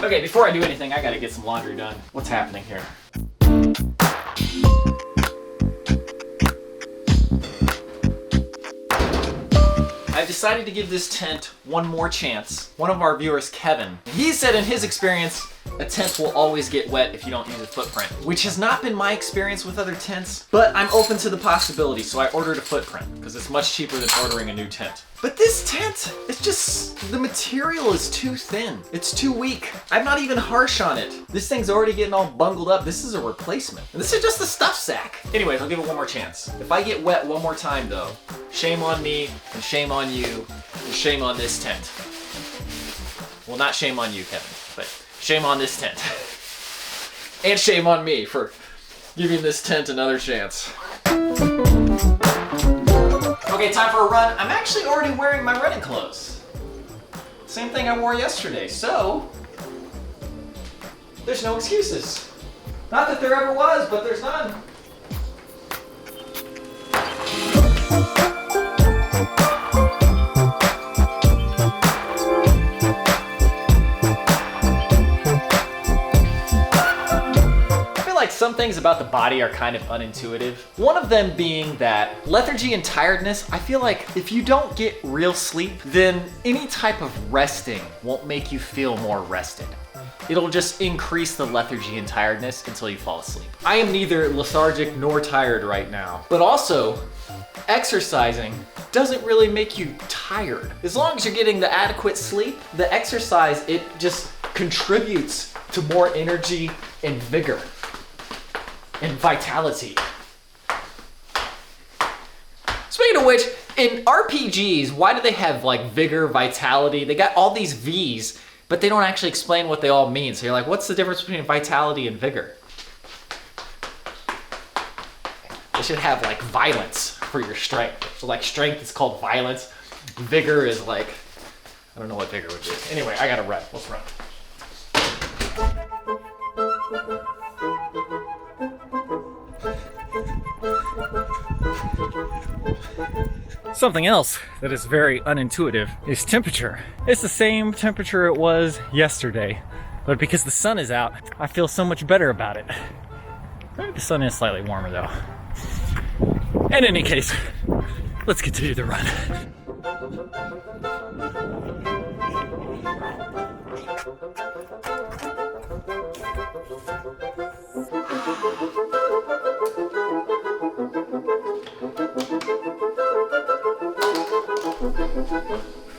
Okay, before I do anything, I gotta get some laundry done. What's happening here? I've decided to give this tent one more chance. One of our viewers, Kevin, he said in his experience, a tent will always get wet if you don't use a footprint, which has not been my experience with other tents, but I'm open to the possibility, so I ordered a footprint because it's much cheaper than ordering a new tent. But this tent, it's just, the material is too thin. It's too weak. I'm not even harsh on it. This thing's already getting all bungled up. This is a replacement. And this is just a stuff sack. Anyways, I'll give it one more chance. If I get wet one more time though, shame on me, and shame on you, and shame on this tent. Well, not shame on you, Kevin, but shame on this tent. And shame on me for giving this tent another chance. Okay, time for a run. I'm actually already wearing my running clothes. Same thing I wore yesterday, so there's no excuses. Not that there ever was, but there's none. Some things about the body are kind of unintuitive. One of them being that lethargy and tiredness, I feel like if you don't get real sleep, then any type of resting won't make you feel more rested. It'll just increase the lethargy and tiredness until you fall asleep. I am neither lethargic nor tired right now, but also exercising doesn't really make you tired. As long as you're getting the adequate sleep, the exercise, it just contributes to more energy and vigor and vitality. Speaking of which, in RPGs, why do they have like vigor, vitality? They got all these V's, but they don't actually explain what they all mean. So you're like, what's the difference between vitality and vigor? They should have like violence for your strength. So like strength is called violence. Vigor is like, I don't know what vigor would be. Anyway, I gotta run. Let's run. Something else that is very unintuitive is temperature. It's the same temperature it was yesterday, but because the sun is out, I feel so much better about it. Maybe the sun is slightly warmer though. In any case, let's continue the run.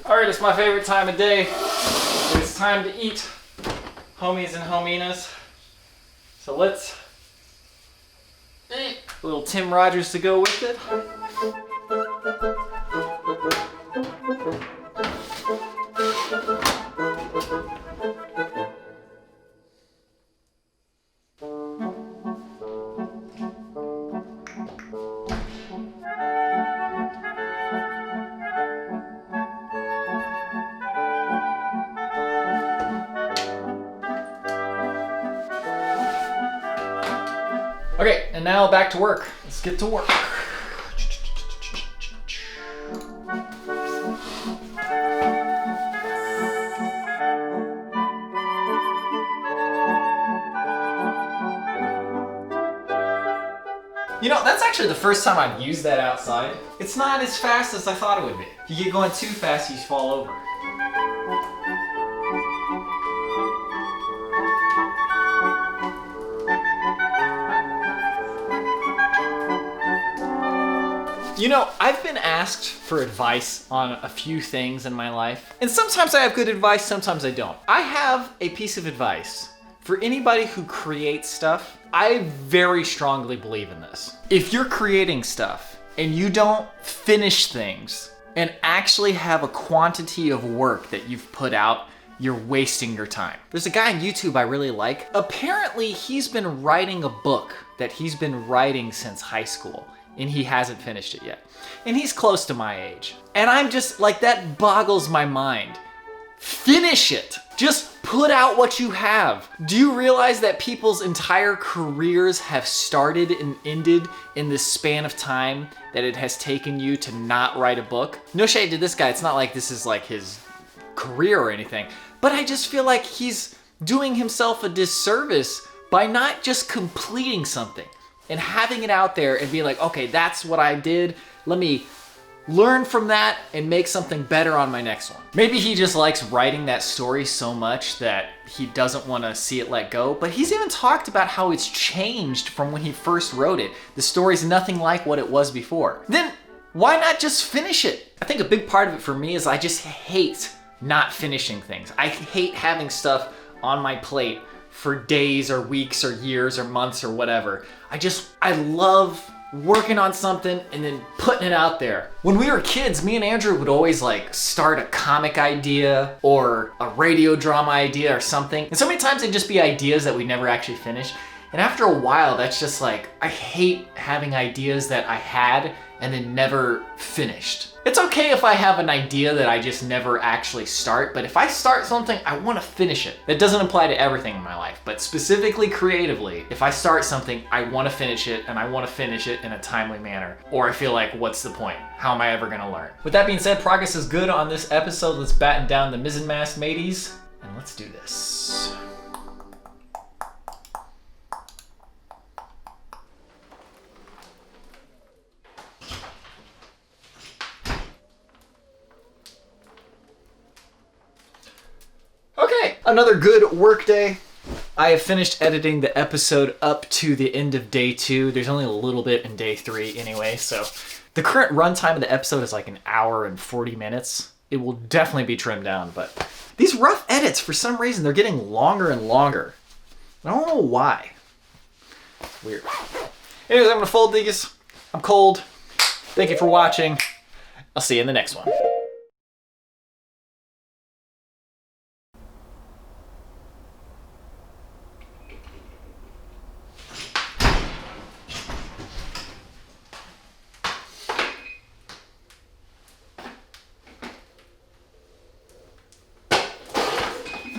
Alright, it's my favorite time of day. It's time to eat, homies and homeenas. So let's eat. A little Tim Rogers to go with it. Okay, and now back to work. Let's get to work. You know, that's actually the first time I've used that outside. It's not as fast as I thought it would be. If you get going too fast, you fall over. You know, I've been asked for advice on a few things in my life, and sometimes I have good advice, sometimes I don't. I have a piece of advice for anybody who creates stuff. I very strongly believe in this. If you're creating stuff and you don't finish things and actually have a quantity of work that you've put out, you're wasting your time. There's a guy on YouTube I really like. Apparently, he's been writing a book that he's been writing since high school, and he hasn't finished it yet. And he's close to my age. And I'm just like, that boggles my mind. Finish it. Just put out what you have. Do you realize that people's entire careers have started and ended in this span of time that it has taken you to not write a book? No shade to this guy. It's not like this is like his career or anything, but I just feel like he's doing himself a disservice by not just completing something and having it out there and being like, okay, that's what I did. Let me learn from that and make something better on my next one. Maybe he just likes writing that story so much that he doesn't want to see it let go, but he's even talked about how it's changed from when he first wrote it. The story's nothing like what it was before. Then why not just finish it? I think a big part of it for me is I just hate not finishing things. I hate having stuff on my plate for days or weeks or years or months or whatever. I love working on something and then putting it out there. When we were kids, me and Andrew would always like start a comic idea or a radio drama idea or something. And so many times it'd just be ideas that we never actually finished. And after a while, that's just like, I hate having ideas that I had and then never finished. It's okay if I have an idea that I just never actually start, but if I start something, I want to finish it. That doesn't apply to everything in my life, but specifically creatively, if I start something, I want to finish it, and I want to finish it in a timely manner. Or I feel like, what's the point? How am I ever going to learn? With that being said, progress is good on this episode. Let's batten down the mizzenmast, mateys, and let's do this. Okay, another good work day. I have finished editing the episode up to the end of day 2. There's only a little bit in day 3 anyway, so the current runtime of the episode is like an hour and 40 minutes. It will definitely be trimmed down, but these rough edits, for some reason, they're getting longer and longer. I don't know why. Weird. Anyways, I'm gonna fold these. I'm cold. Thank you for watching. I'll see you in the next one.